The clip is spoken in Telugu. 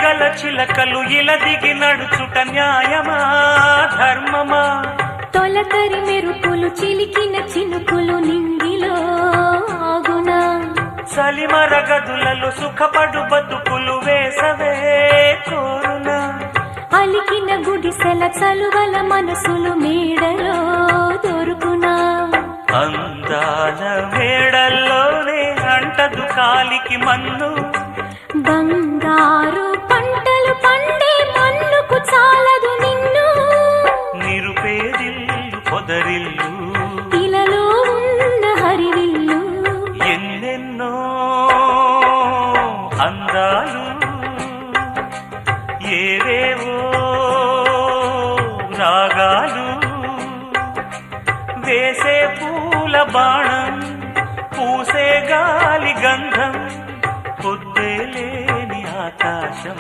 ఇలగల చిలకలు ఇలా దిగి నడుచుట న్యాయమా ధర్మమా? తొలకరి మెరుపులు చిలికిన చినుకులు నింగిలో ఆగునా? చలిమర గదులలో సుఖపడు బతుకులు వేసవే కోరునా? అలికిన గుడిసెల చలువల మనసులు మేడలో దొరుకునా? అందాల మేడల్లోనే అంటదు కాలికి మన్ను, బంగారు పంటలు పండే మన్నుకు చాలదు నిన్ను. నిరుపేదిల్లు పొదరిల్లు ఇలలో ఉన్న హరివిల్లు ఎన్నెన్నో అందాలు ఏవేవో రాగాలు వేసే పూల బాణం పూసే గాలి గంధం పొద్దే లేని ఆకాశం